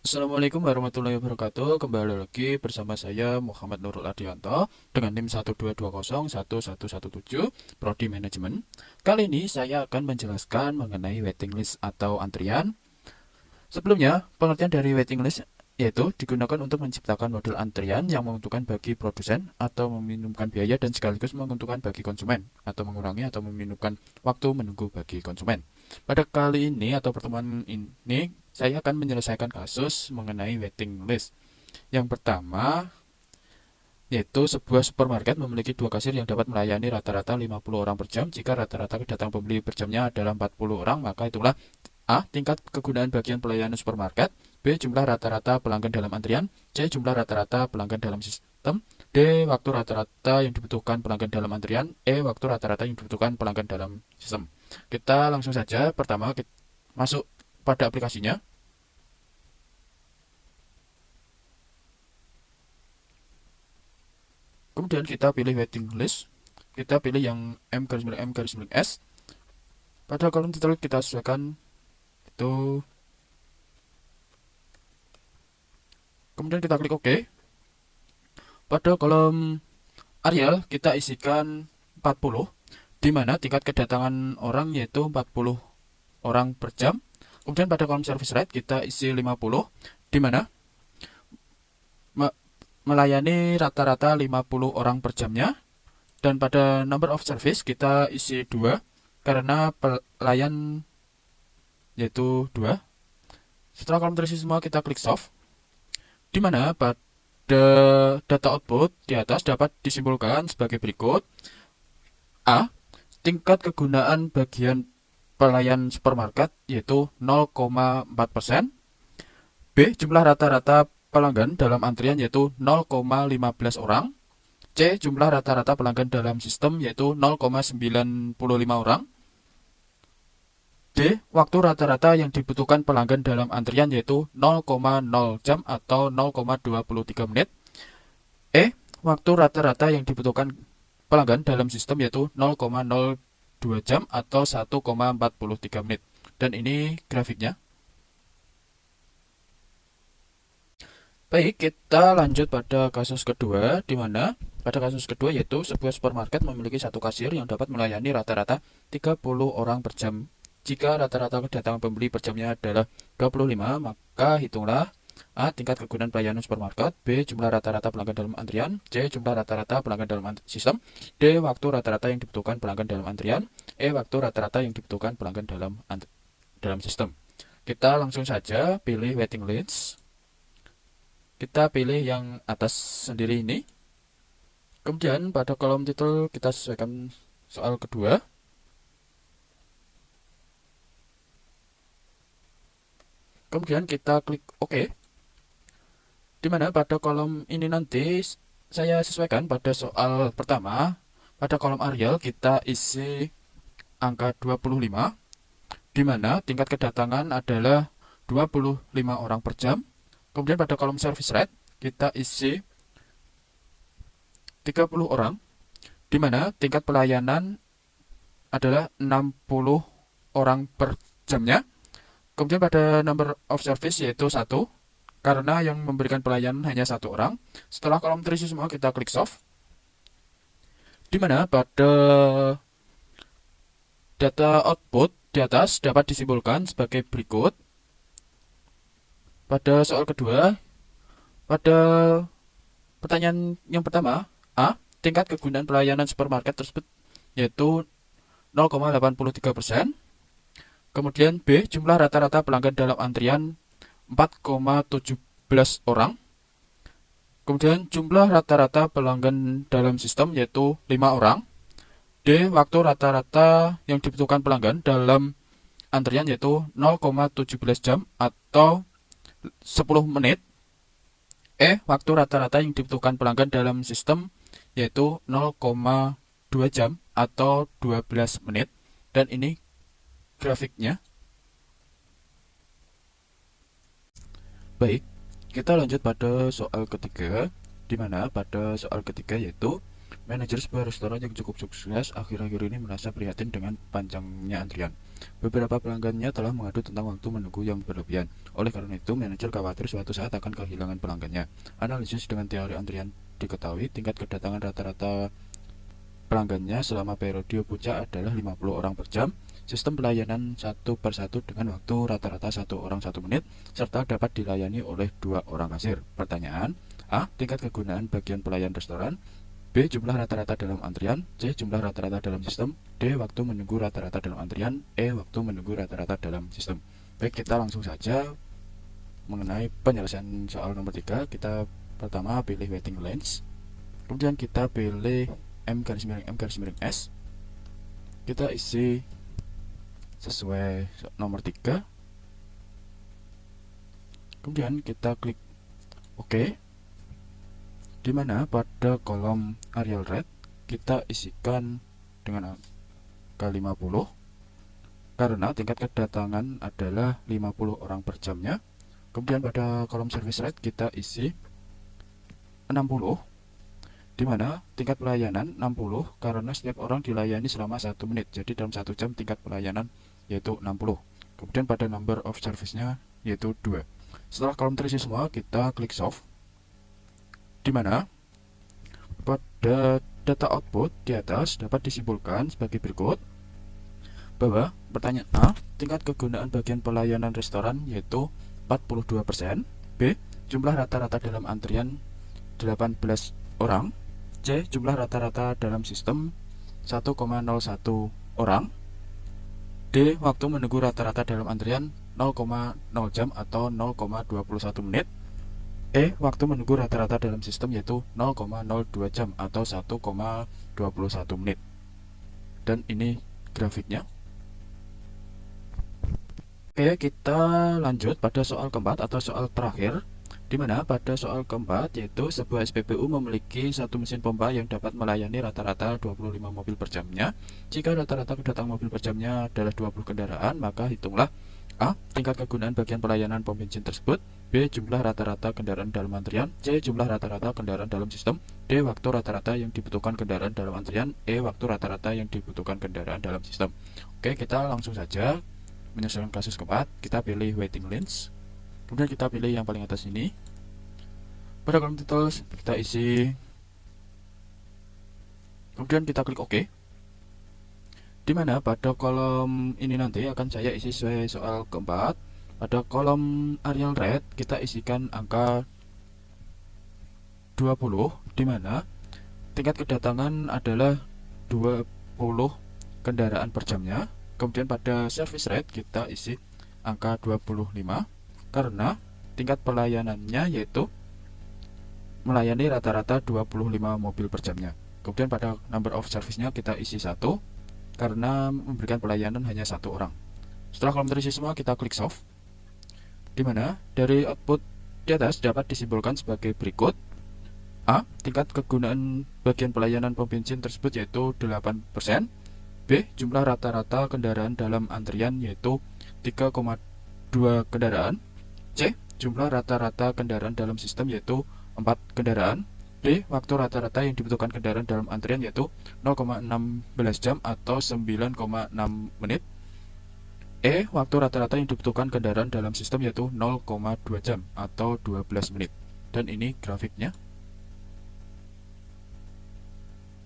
Assalamualaikum warahmatullahi wabarakatuh. Kembali lagi bersama saya Muhammad Nurul Ardianto dengan NIM 122011117 Prodi Manajemen. Kali ini saya akan menjelaskan mengenai waiting list atau antrian. Sebelumnya, pengertian dari waiting list yaitu digunakan untuk menciptakan model antrian yang menguntungkan bagi produsen atau meminimumkan biaya dan sekaligus menguntungkan bagi konsumen atau mengurangi atau meminimumkan waktu menunggu bagi konsumen. Pada kali ini atau pertemuan ini saya akan menyelesaikan kasus mengenai waiting list. Yang pertama yaitu sebuah supermarket memiliki dua kasir yang dapat melayani rata-rata 50 orang per jam. Jika rata-rata kedatangan pembeli per jamnya adalah 40 orang, maka itulah A. Tingkat kegunaan bagian pelayanan supermarket. B. Jumlah rata-rata pelanggan dalam antrian. C. Jumlah rata-rata pelanggan dalam sistem. D. Waktu rata-rata yang dibutuhkan pelanggan dalam antrian. E. Waktu rata-rata yang dibutuhkan pelanggan dalam sistem. Kita langsung saja. Pertama, kita masuk pada aplikasinya. Kemudian kita pilih waiting list. Kita pilih yang M-M-S. Pada kolom titel kita sesuaikan itu. Kemudian kita klik OK. Pada kolom Arial kita isikan 40, di mana tingkat kedatangan orang yaitu 40 orang per jam. Kemudian pada kolom service rate kita isi 50, di mana melayani rata-rata 50 orang per jamnya. Dan pada number of service kita isi 2, karena pelayan yaitu 2. Setelah kolom terisi semua kita klik solve, di mana pada data output di atas dapat disimpulkan sebagai berikut. A. Tingkat kegunaan bagian pelayan supermarket yaitu 0,4%. B. Jumlah rata-rata pelanggan dalam antrian yaitu 0,15 orang. C. Jumlah rata-rata pelanggan dalam sistem yaitu 0,95 orang. D. Waktu rata-rata yang dibutuhkan pelanggan dalam antrian yaitu 0,0 jam atau 0,23 menit. E. Waktu rata-rata yang dibutuhkan pelanggan dalam sistem yaitu 0,02 jam atau 1,43 menit. Dan ini grafiknya. Baik, kita lanjut pada kasus kedua, di mana pada kasus kedua yaitu sebuah supermarket memiliki satu kasir yang dapat melayani rata-rata 30 orang per jam. Jika rata-rata kedatangan pembeli per jamnya adalah 25, maka hitunglah A. Tingkat kegunaan pelayanan supermarket. B. Jumlah rata-rata pelanggan dalam antrian. C. Jumlah rata-rata pelanggan dalam sistem. D. Waktu rata-rata yang dibutuhkan pelanggan dalam antrian. E. Waktu rata-rata yang dibutuhkan pelanggan dalam sistem. Kita langsung saja pilih waiting list. Kita pilih yang atas sendiri ini. Kemudian pada kolom titel kita sesuaikan soal kedua. Kemudian kita klik OK. Di mana pada kolom ini nanti saya sesuaikan pada soal pertama. Pada kolom Arial kita isi angka 25, di mana tingkat kedatangan adalah 25 orang per jam. Kemudian pada kolom service rate kita isi 30 orang, di mana tingkat pelayanan adalah 60 orang per jamnya. Kemudian pada number of service yaitu 1, karena yang memberikan pelayanan hanya 1 orang. Setelah kolom terisi semua kita klik solve, di mana pada data output di atas dapat disimpulkan sebagai berikut. Pada soal kedua, pada pertanyaan yang pertama, A. Tingkat kegunaan pelayanan supermarket tersebut yaitu 0,83%. Kemudian B. Jumlah rata-rata pelanggan dalam antrian 4,17 orang. Kemudian jumlah rata-rata pelanggan dalam sistem yaitu 5 orang. D. Waktu rata-rata yang dibutuhkan pelanggan dalam antrian yaitu 0,17 jam atau 10 menit. E. Waktu rata-rata yang dibutuhkan pelanggan dalam sistem yaitu 0,2 jam atau 12 menit. Dan ini grafiknya. Baik, kita lanjut pada soal ketiga, di mana pada soal ketiga yaitu manajer sebuah restoran yang cukup sukses akhir-akhir ini merasa prihatin dengan panjangnya antrian. Beberapa pelanggannya telah mengadu tentang waktu menunggu yang berlebihan. Oleh karena itu, manajer khawatir suatu saat akan kehilangan pelanggannya. Analisis dengan teori antrian diketahui tingkat kedatangan rata-rata pelanggannya selama periode puncak adalah 50 orang per jam. Sistem pelayanan satu per satu dengan waktu rata-rata 1 orang 1 menit, serta dapat dilayani oleh 2 orang kasir. Pertanyaan: A. Tingkat kegunaan bagian pelayan restoran. B. Jumlah rata-rata dalam antrian. C. Jumlah rata-rata dalam sistem. D. Waktu menunggu rata-rata dalam antrian. E. Waktu menunggu rata-rata dalam sistem. Baik, kita langsung saja mengenai penyelesaian soal nomor 3. Kita pertama pilih waiting length, kemudian kita pilih M_S. Kita isi sesuai nomor 3, kemudian kita klik OK, di mana pada kolom Arial Rate kita isikan dengan angka 50 karena tingkat kedatangan adalah 50 orang per jamnya. Kemudian pada kolom Service Rate kita isi 60, di mana tingkat pelayanan 60 karena setiap orang dilayani selama 1 menit. Jadi dalam 1 jam tingkat pelayanan yaitu 60. Kemudian pada number of service-nya yaitu 2. Setelah kolom terisi semua, kita klik Solve, di mana pada data output di atas dapat disimpulkan sebagai berikut, bahwa pertanyaan A, tingkat kegunaan bagian pelayanan restoran yaitu 42%. B, jumlah rata-rata dalam antrian 18 orang. C, jumlah rata-rata dalam sistem 1,01 orang. D, waktu menunggu rata-rata dalam antrian 0,0 jam atau 0,21 menit. E, waktu menunggu rata-rata dalam sistem yaitu 0,02 jam atau 1,21 menit. Dan ini grafiknya. Oke, kita lanjut pada soal keempat atau soal terakhir, di mana pada soal keempat yaitu sebuah SPBU memiliki satu mesin pompa yang dapat melayani rata-rata 25 mobil per jamnya. Jika rata-rata kedatangan mobil per jamnya adalah 20 kendaraan, maka hitunglah: A. Tingkat kegunaan bagian pelayanan pom bensin tersebut. B. Jumlah rata-rata kendaraan dalam antrian. C. Jumlah rata-rata kendaraan dalam sistem. D. Waktu rata-rata yang dibutuhkan kendaraan dalam antrian. E. Waktu rata-rata yang dibutuhkan kendaraan dalam sistem. Oke, kita langsung saja menyelesaikan kasus keempat. Kita pilih waiting length, kemudian kita pilih yang paling atas ini. Pada kolom details kita isi, kemudian kita klik OK, di mana pada kolom ini nanti akan saya isi sesuai soal keempat. Pada kolom Arial Rate kita isikan angka 20, di mana tingkat kedatangan adalah 20 kendaraan per jamnya. Kemudian pada Service Rate kita isi angka 25 karena tingkat pelayanannya yaitu melayani rata-rata 25 mobil per jamnya. Kemudian pada number of service-nya kita isi 1 karena memberikan pelayanan hanya 1 orang. Setelah kolom terisi semua, kita klik Solve, di mana dari output di atas dapat disimpulkan sebagai berikut. A. Tingkat kegunaan bagian pelayanan pom bensin tersebut yaitu 8%. B. Jumlah rata-rata kendaraan dalam antrian yaitu 3,2 kendaraan. C. Jumlah rata-rata kendaraan dalam sistem yaitu 4 kendaraan. D. Waktu rata-rata yang dibutuhkan kendaraan dalam antrian yaitu 0,16 jam atau 9,6 menit. E. Waktu rata-rata yang dibutuhkan kendaraan dalam sistem yaitu 0,2 jam atau 12 menit. Dan ini grafiknya.